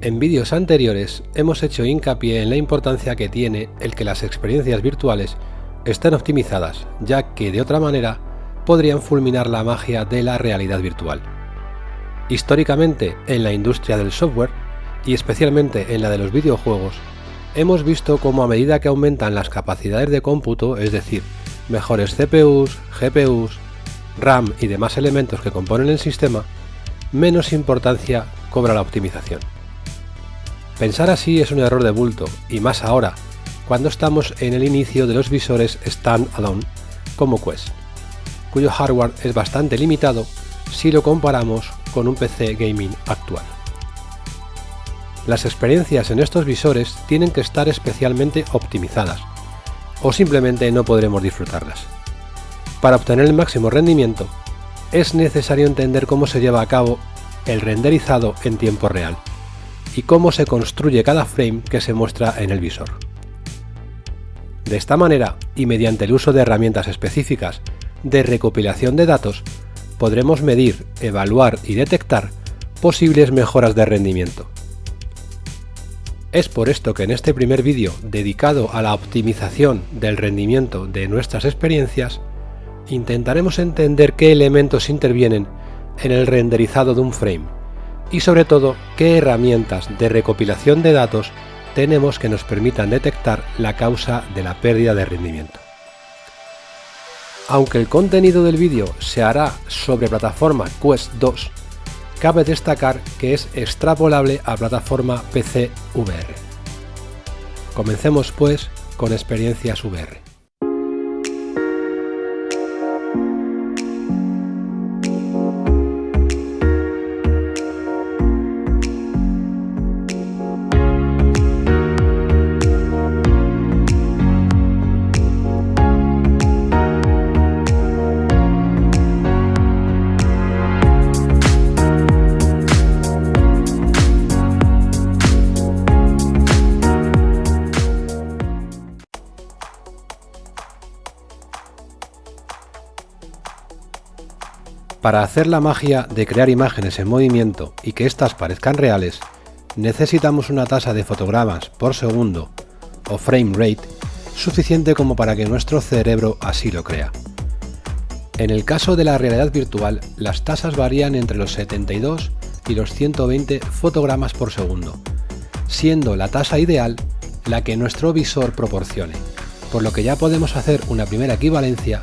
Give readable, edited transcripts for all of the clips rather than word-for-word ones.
En vídeos anteriores hemos hecho hincapié en la importancia que tiene el que las experiencias virtuales estén optimizadas, ya que de otra manera podrían fulminar la magia de la realidad virtual. Históricamente, en la industria del software, y especialmente en la de los videojuegos, hemos visto cómo a medida que aumentan las capacidades de cómputo, es decir, mejores CPUs, GPUs, RAM y demás elementos que componen el sistema, menos importancia cobra la optimización. Pensar así es un error de bulto, y más ahora, cuando estamos en el inicio de los visores stand-alone como Quest, cuyo hardware es bastante limitado si lo comparamos con un PC gaming actual. Las experiencias en estos visores tienen que estar especialmente optimizadas, o simplemente no podremos disfrutarlas. Para obtener el máximo rendimiento, es necesario entender cómo se lleva a cabo el renderizado en tiempo real, y cómo se construye cada frame que se muestra en el visor. De esta manera, y mediante el uso de herramientas específicas de recopilación de datos, podremos medir, evaluar y detectar posibles mejoras de rendimiento. Es por esto que en este primer vídeo dedicado a la optimización del rendimiento de nuestras experiencias, intentaremos entender qué elementos intervienen en el renderizado de un frame y sobre todo qué herramientas de recopilación de datos tenemos que nos permitan detectar la causa de la pérdida de rendimiento. Aunque el contenido del vídeo se hará sobre plataforma Quest 2, cabe destacar que es extrapolable a plataforma PC VR. Comencemos pues con experiencias VR. Para hacer la magia de crear imágenes en movimiento y que éstas parezcan reales, necesitamos una tasa de fotogramas por segundo, o frame rate, suficiente como para que nuestro cerebro así lo crea. En el caso de la realidad virtual, las tasas varían entre los 72 y los 120 fotogramas por segundo, siendo la tasa ideal la que nuestro visor proporcione, por lo que ya podemos hacer una primera equivalencia,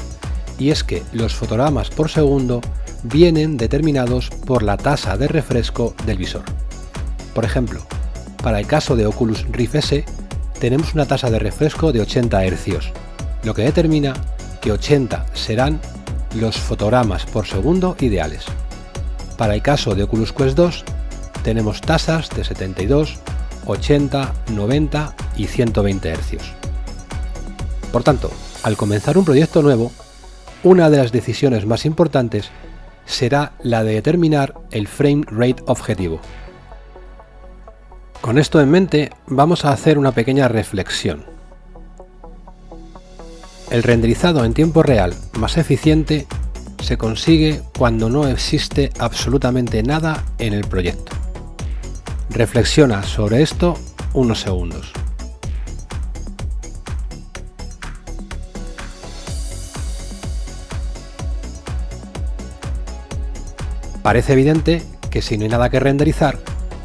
y es que los fotogramas por segundo vienen determinados por la tasa de refresco del visor. Por ejemplo, para el caso de Oculus Rift S, tenemos una tasa de refresco de 80 Hz, lo que determina que 80 serán los fotogramas por segundo ideales. Para el caso de Oculus Quest 2, tenemos tasas de 72, 80, 90 y 120 Hz. Por tanto, al comenzar un proyecto nuevo, una de las decisiones más importantes será la de determinar el frame rate objetivo. Con esto en mente, vamos a hacer una pequeña reflexión. El renderizado en tiempo real más eficiente se consigue cuando no existe absolutamente nada en el proyecto. Reflexiona sobre esto unos segundos. Parece evidente que si no hay nada que renderizar,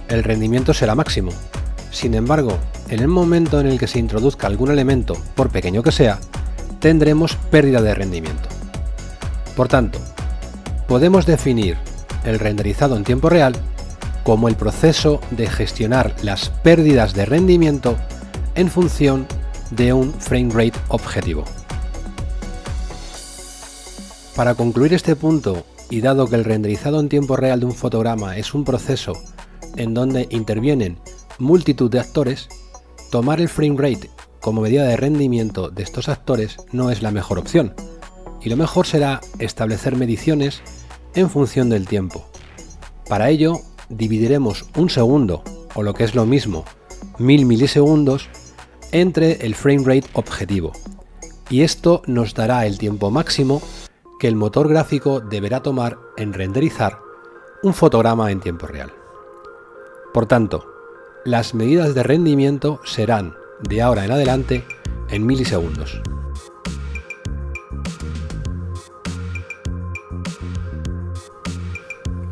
el rendimiento será máximo. Sin embargo, en el momento en el que se introduzca algún elemento, por pequeño que sea, tendremos pérdida de rendimiento. Por tanto, podemos definir el renderizado en tiempo real como el proceso de gestionar las pérdidas de rendimiento en función de un frame rate objetivo. Para concluir este punto, y dado que el renderizado en tiempo real de un fotograma es un proceso en donde intervienen multitud de actores, tomar el frame rate como medida de rendimiento de estos actores no es la mejor opción, y lo mejor será establecer mediciones en función del tiempo. Para ello, dividiremos un segundo, o lo que es lo mismo, 1000 milisegundos, entre el frame rate objetivo, y esto nos dará el tiempo máximo que el motor gráfico deberá tomar en renderizar un fotograma en tiempo real. Por tanto, las medidas de rendimiento serán, de ahora en adelante, en milisegundos.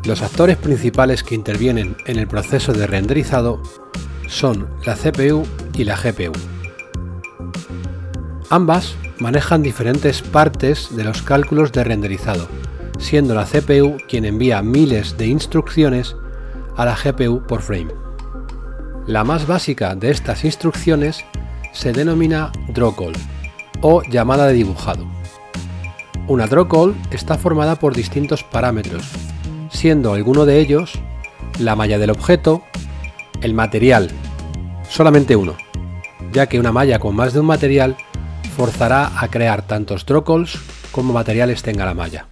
Los actores principales que intervienen en el proceso de renderizado son la CPU y la GPU. Ambas manejan diferentes partes de los cálculos de renderizado, siendo la CPU quien envía miles de instrucciones a la GPU por frame. La más básica de estas instrucciones se denomina drawCall o llamada de dibujado. Una drawCall está formada por distintos parámetros, siendo alguno de ellos la malla del objeto, el material, solamente uno, ya que una malla con más de un material forzará a crear tantos drawCalls como materiales tenga la malla,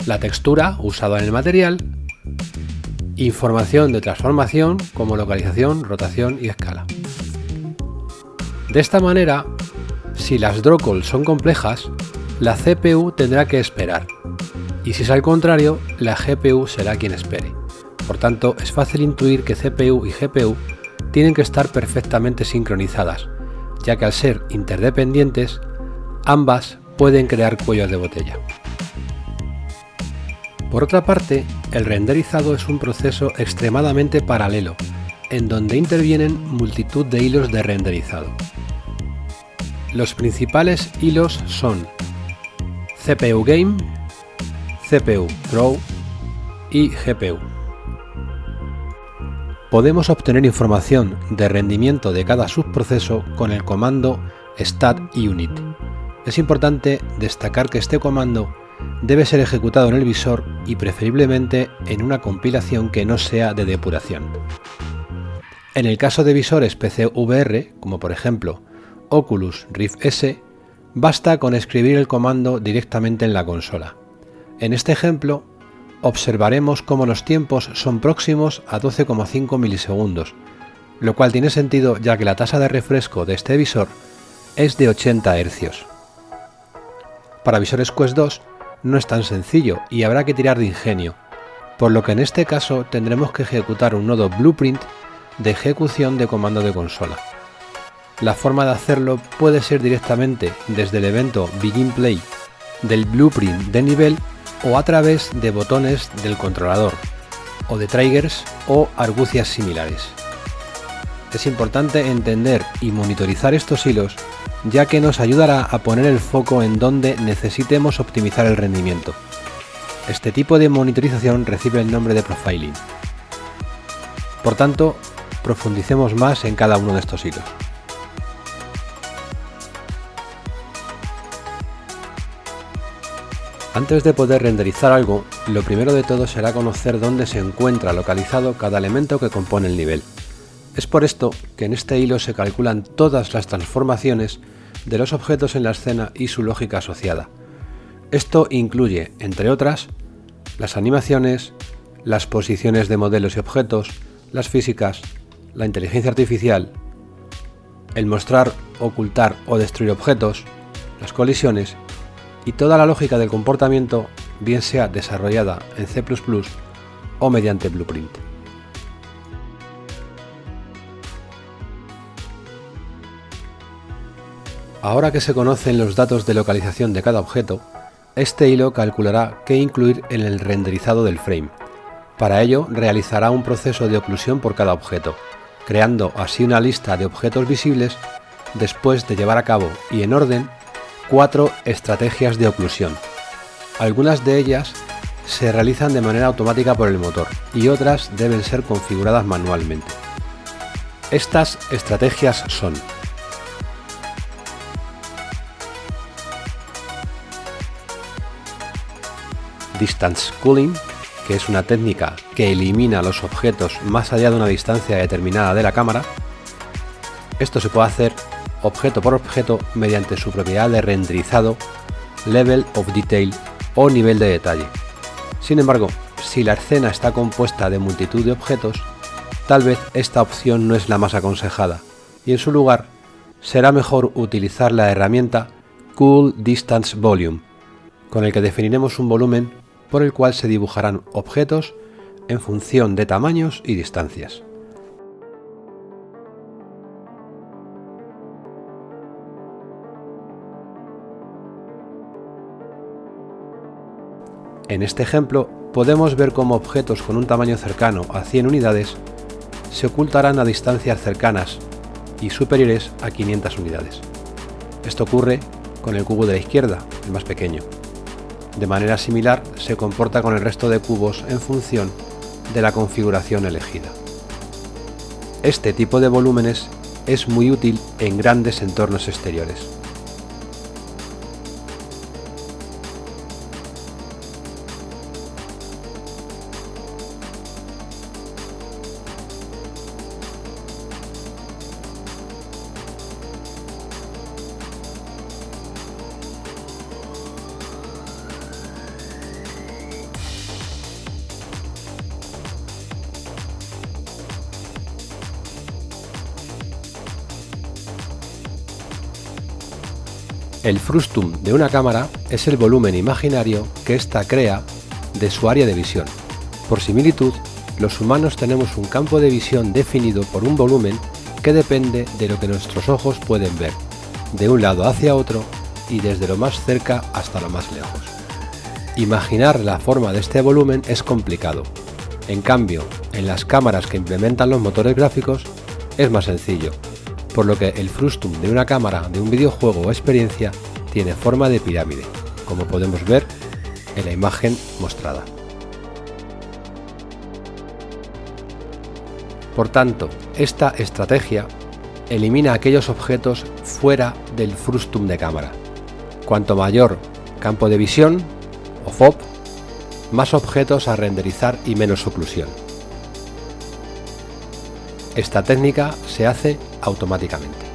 la textura usada en el material, información de transformación como localización, rotación y escala. De esta manera, si las drawCalls son complejas, la CPU tendrá que esperar, y si es al contrario, la GPU será quien espere. Por tanto, es fácil intuir que CPU y GPU tienen que estar perfectamente sincronizadas, ya que al ser interdependientes, ambas pueden crear cuellos de botella. Por otra parte, el renderizado es un proceso extremadamente paralelo, en donde intervienen multitud de hilos de renderizado. Los principales hilos son CPU Game, CPU Draw y GPU. Podemos obtener información de rendimiento de cada subproceso con el comando StatUnit. Es importante destacar que este comando debe ser ejecutado en el visor y preferiblemente en una compilación que no sea de depuración. En el caso de visores PC VR, como por ejemplo Oculus Rift S, basta con escribir el comando directamente en la consola. En este ejemplo, observaremos cómo los tiempos son próximos a 12,5 milisegundos, lo cual tiene sentido ya que la tasa de refresco de este visor es de 80 Hz. Para visores Quest 2 no es tan sencillo y habrá que tirar de ingenio, por lo que en este caso tendremos que ejecutar un nodo Blueprint de ejecución de comando de consola. La forma de hacerlo puede ser directamente desde el evento BeginPlay del Blueprint de nivel o a través de botones del controlador, o de triggers o argucias similares. Es importante entender y monitorizar estos hilos, ya que nos ayudará a poner el foco en donde necesitemos optimizar el rendimiento. Este tipo de monitorización recibe el nombre de profiling. Por tanto, profundicemos más en cada uno de estos hilos. Antes de poder renderizar algo, lo primero de todo será conocer dónde se encuentra localizado cada elemento que compone el nivel. Es por esto que en este hilo se calculan todas las transformaciones de los objetos en la escena y su lógica asociada. Esto incluye, entre otras, las animaciones, las posiciones de modelos y objetos, las físicas, la inteligencia artificial, el mostrar, ocultar o destruir objetos, las colisiones y toda la lógica del comportamiento, bien sea desarrollada en C++ o mediante Blueprint. Ahora que se conocen los datos de localización de cada objeto, este hilo calculará qué incluir en el renderizado del frame. Para ello, realizará un proceso de oclusión por cada objeto, creando así una lista de objetos visibles después de llevar a cabo, y en orden, 4 estrategias de oclusión. Algunas de ellas se realizan de manera automática por el motor y otras deben ser configuradas manualmente. Estas estrategias son: Distance Culling, que es una técnica que elimina los objetos más allá de una distancia determinada de la cámara. Esto se puede hacer objeto por objeto mediante su propiedad de renderizado, Level of Detail o nivel de detalle. Sin embargo, si la escena está compuesta de multitud de objetos, tal vez esta opción no es la más aconsejada, y en su lugar será mejor utilizar la herramienta Cool Distance Volume, con el que definiremos un volumen por el cual se dibujarán objetos en función de tamaños y distancias. En este ejemplo podemos ver cómo objetos con un tamaño cercano a 100 unidades se ocultarán a distancias cercanas y superiores a 500 unidades. Esto ocurre con el cubo de la izquierda, el más pequeño. De manera similar se comporta con el resto de cubos en función de la configuración elegida. Este tipo de volúmenes es muy útil en grandes entornos exteriores. El frustum de una cámara es el volumen imaginario que ésta crea de su área de visión. Por similitud, los humanos tenemos un campo de visión definido por un volumen que depende de lo que nuestros ojos pueden ver, de un lado hacia otro y desde lo más cerca hasta lo más lejos. Imaginar la forma de este volumen es complicado. En cambio, en las cámaras que implementan los motores gráficos es más sencillo, por lo que el frustum de una cámara de un videojuego o experiencia tiene forma de pirámide, como podemos ver en la imagen mostrada. Por tanto, esta estrategia elimina aquellos objetos fuera del frustum de cámara. Cuanto mayor campo de visión, o FOV, más objetos a renderizar y menos oclusión. Esta técnica se hace automáticamente.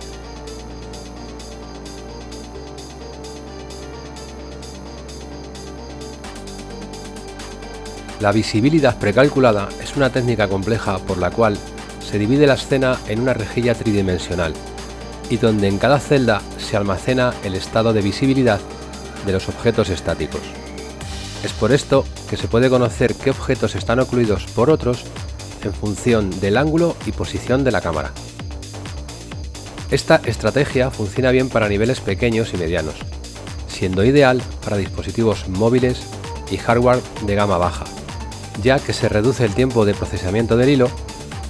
La visibilidad precalculada es una técnica compleja por la cual se divide la escena en una rejilla tridimensional y donde en cada celda se almacena el estado de visibilidad de los objetos estáticos. Es por esto que se puede conocer qué objetos están ocluidos por otros en función del ángulo y posición de la cámara. Esta estrategia funciona bien para niveles pequeños y medianos, siendo ideal para dispositivos móviles y hardware de gama baja, ya que se reduce el tiempo de procesamiento del hilo,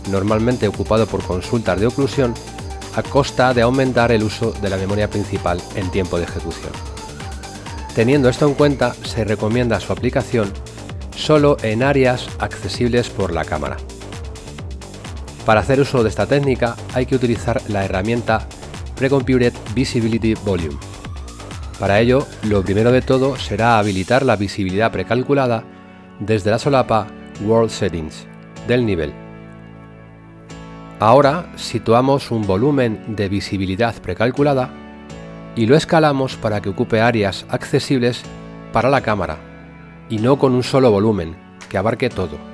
normalmente ocupado por consultas de oclusión, a costa de aumentar el uso de la memoria principal en tiempo de ejecución. Teniendo esto en cuenta, se recomienda su aplicación solo en áreas accesibles por la cámara. Para hacer uso de esta técnica hay que utilizar la herramienta Precomputed Visibility Volume. Para ello, lo primero de todo será habilitar la visibilidad precalculada desde la solapa World Settings del nivel. Ahora situamos un volumen de visibilidad precalculada y lo escalamos para que ocupe áreas accesibles para la cámara y no con un solo volumen que abarque todo.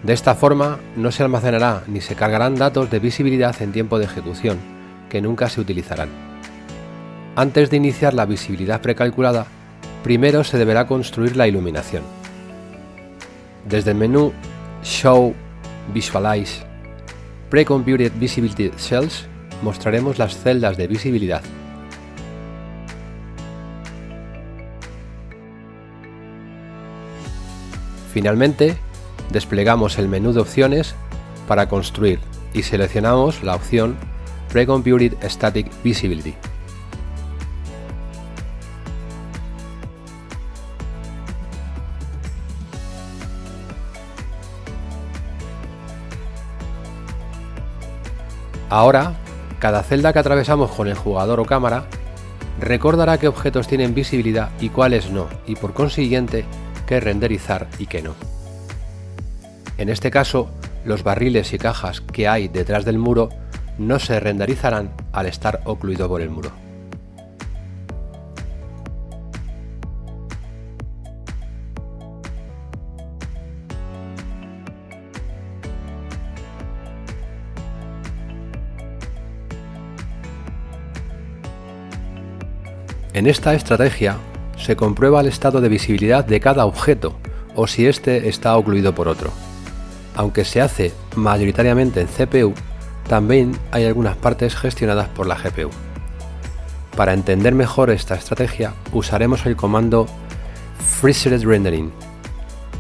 De esta forma no se almacenará ni se cargarán datos de visibilidad en tiempo de ejecución, que nunca se utilizarán. Antes de iniciar la visibilidad precalculada, primero se deberá construir la iluminación. Desde el menú Show Visualize Precomputed Visibility Cells mostraremos las celdas de visibilidad. Finalmente, desplegamos el menú de opciones para construir y seleccionamos la opción Precomputed Static Visibility. Ahora, cada celda que atravesamos con el jugador o cámara recordará qué objetos tienen visibilidad y cuáles no, y por consiguiente qué renderizar y qué no. En este caso, los barriles y cajas que hay detrás del muro no se renderizarán al estar ocluido por el muro. En esta estrategia se comprueba el estado de visibilidad de cada objeto o si éste está ocluido por otro. Aunque se hace mayoritariamente en CPU, también hay algunas partes gestionadas por la GPU. Para entender mejor esta estrategia usaremos el comando Freezed Rendering,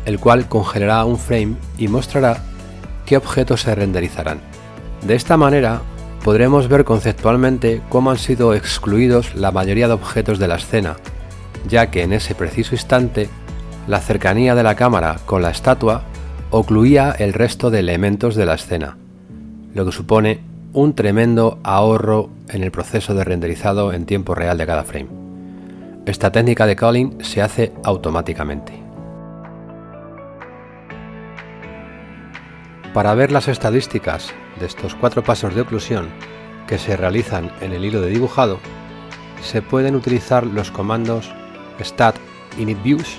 el cual congelará un frame y mostrará qué objetos se renderizarán. De esta manera podremos ver conceptualmente cómo han sido excluidos la mayoría de objetos de la escena, ya que en ese preciso instante la cercanía de la cámara con la estatua ocluía el resto de elementos de la escena, lo que supone un tremendo ahorro en el proceso de renderizado en tiempo real de cada frame. Esta técnica de culling se hace automáticamente. Para ver las estadísticas de estos 4 pasos de oclusión que se realizan en el hilo de dibujado, se pueden utilizar los comandos stat init views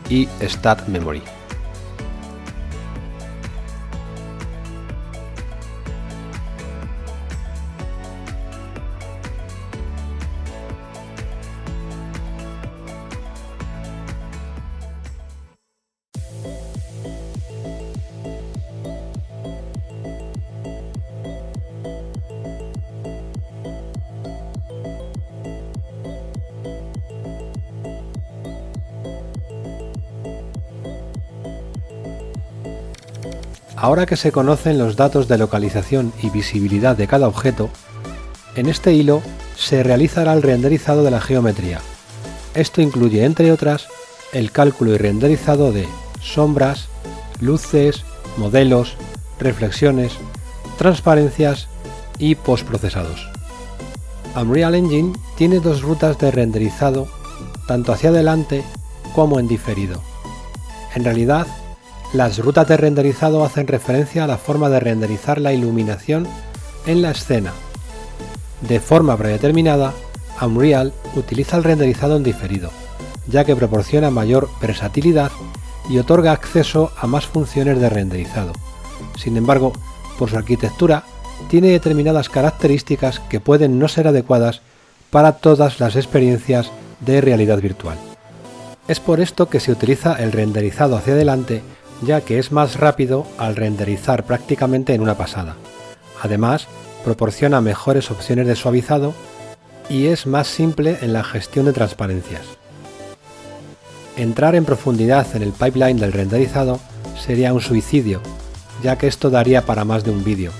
y stat memory. Ahora que se conocen los datos de localización y visibilidad de cada objeto, en este hilo se realizará el renderizado de la geometría. Esto incluye, entre otras, el cálculo y renderizado de sombras, luces, modelos, reflexiones, transparencias y postprocesados. Unreal Engine tiene 2 rutas de renderizado, tanto hacia adelante como en diferido. En realidad, las rutas de renderizado hacen referencia a la forma de renderizar la iluminación en la escena. De forma predeterminada, Unreal utiliza el renderizado en diferido, ya que proporciona mayor versatilidad y otorga acceso a más funciones de renderizado. Sin embargo, por su arquitectura, tiene determinadas características que pueden no ser adecuadas para todas las experiencias de realidad virtual. Es por esto que se utiliza el renderizado hacia adelante, ya que es más rápido al renderizar prácticamente en una pasada. Además, proporciona mejores opciones de suavizado y es más simple en la gestión de transparencias. Entrar en profundidad en el pipeline del renderizado sería un suicidio, ya que esto daría para más de un vídeo,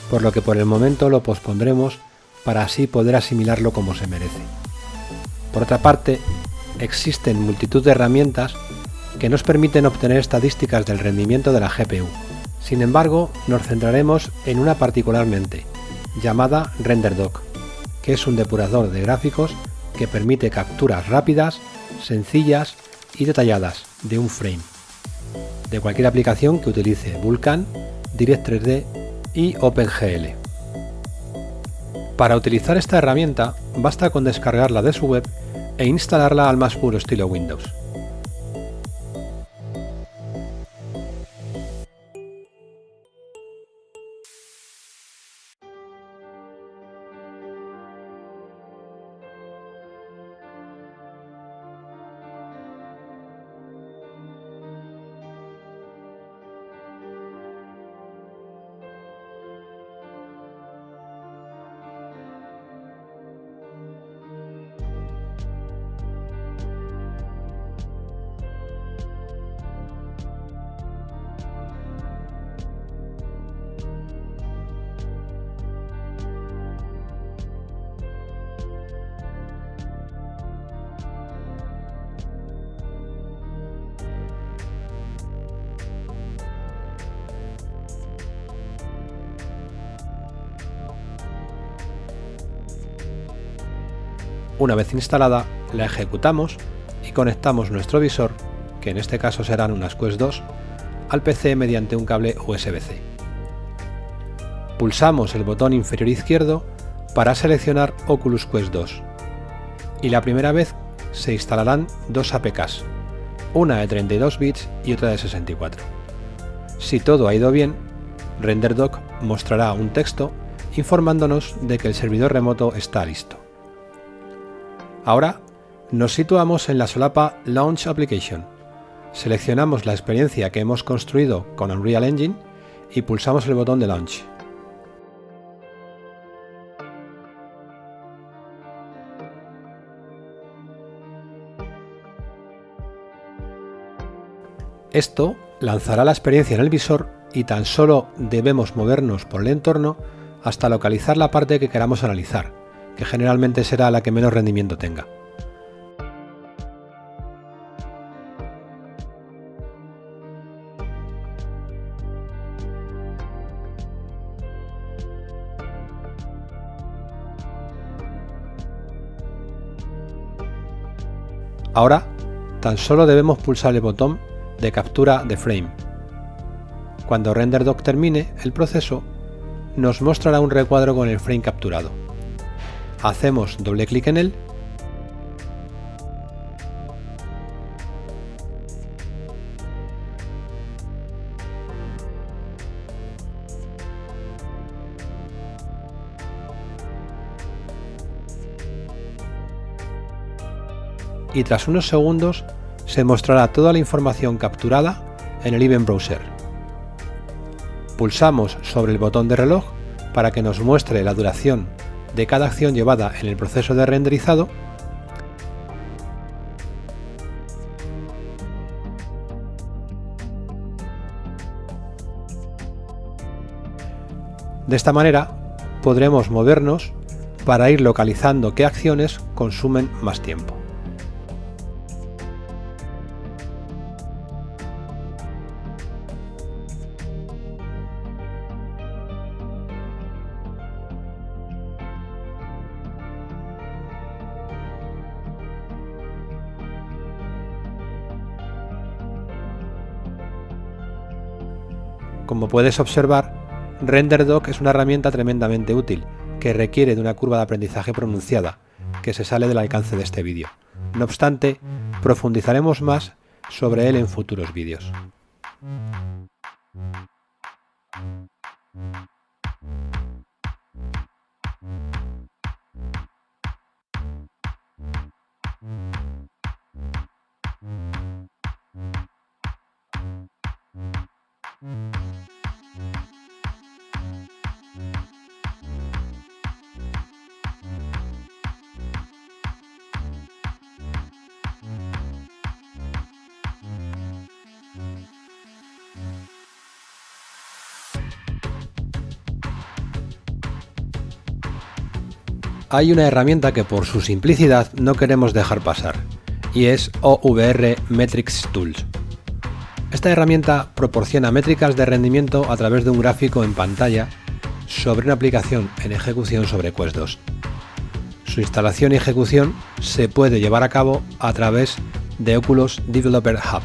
por lo que por el momento lo pospondremos para así poder asimilarlo como se merece. Por otra parte, existen multitud de herramientas que nos permiten obtener estadísticas del rendimiento de la GPU. Sin embargo, nos centraremos en una particularmente, llamada RenderDoc, que es un depurador de gráficos que permite capturas rápidas, sencillas y detalladas de un frame, de cualquier aplicación que utilice Vulkan, Direct3D y OpenGL. Para utilizar esta herramienta, basta con descargarla de su web e instalarla al más puro estilo Windows. Una vez instalada, la ejecutamos y conectamos nuestro visor, que en este caso serán unas Quest 2, al PC mediante un cable USB-C. Pulsamos el botón inferior izquierdo para seleccionar Oculus Quest 2 y la primera vez se instalarán 2 APKs, una de 32 bits y otra de 64. Si todo ha ido bien, RenderDoc mostrará un texto informándonos de que el servidor remoto está listo. Ahora nos situamos en la solapa Launch Application. Seleccionamos la experiencia que hemos construido con Unreal Engine y pulsamos el botón de Launch. Esto lanzará la experiencia en el visor y tan solo debemos movernos por el entorno hasta localizar la parte que queramos analizar, que generalmente será la que menos rendimiento tenga. Ahora, tan solo debemos pulsar el botón de captura de frame. Cuando RenderDoc termine el proceso, nos mostrará un recuadro con el frame capturado. Hacemos doble clic en él y tras unos segundos se mostrará toda la información capturada en el Event Browser. Pulsamos sobre el botón de reloj para que nos muestre la duración de cada acción llevada en el proceso de renderizado . De esta manera podremos movernos para ir localizando qué acciones consumen más tiempo. Como puedes observar, RenderDoc es una herramienta tremendamente útil, que requiere de una curva de aprendizaje pronunciada, que se sale del alcance de este vídeo. No obstante, profundizaremos más sobre él en futuros vídeos. Hay una herramienta que por su simplicidad no queremos dejar pasar, y es OVR Metrics Tools. Esta herramienta proporciona métricas de rendimiento a través de un gráfico en pantalla sobre una aplicación en ejecución sobre Quest 2. Su instalación y ejecución se puede llevar a cabo a través de Oculus Developer Hub.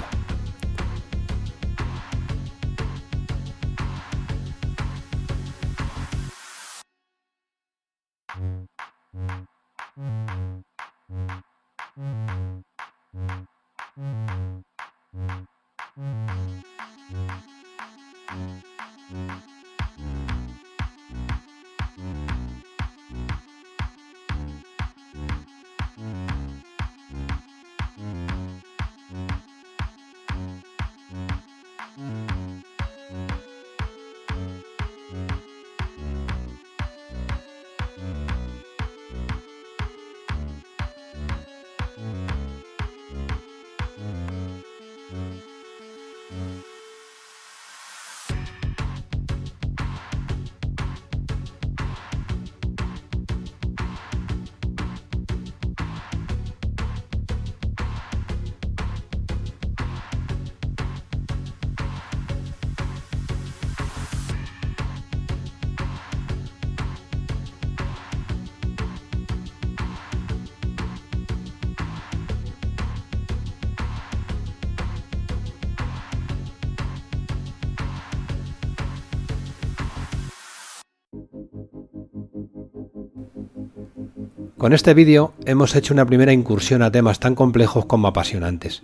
Con este vídeo hemos hecho una primera incursión a temas tan complejos como apasionantes,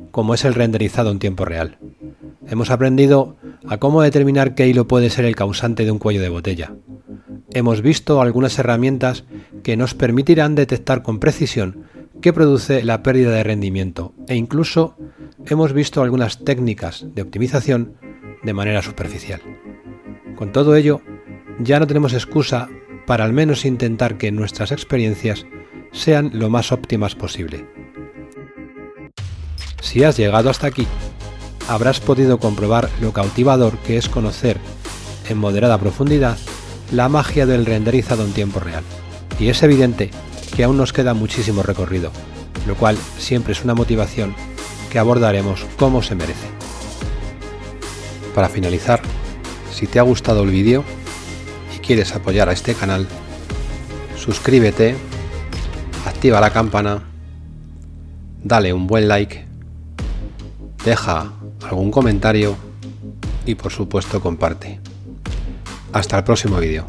como es el renderizado en tiempo real. Hemos aprendido a cómo determinar qué hilo puede ser el causante de un cuello de botella. hemos visto algunas herramientas que nos permitirán detectar con precisión qué produce la pérdida de rendimiento e incluso hemos visto algunas técnicas de optimización de manera superficial. Con todo ello, ya no tenemos excusa para al menos intentar que nuestras experiencias sean lo más óptimas posible. Si has llegado hasta aquí, habrás podido comprobar lo cautivador que es conocer en moderada profundidad la magia del renderizado en tiempo real. Y es evidente que aún nos queda muchísimo recorrido, lo cual siempre es una motivación que abordaremos como se merece. Para finalizar, si te ha gustado el vídeo y quieres apoyar a este canal, suscríbete, activa la campana, dale un buen like, deja algún comentario y por supuesto comparte. Hasta el próximo vídeo.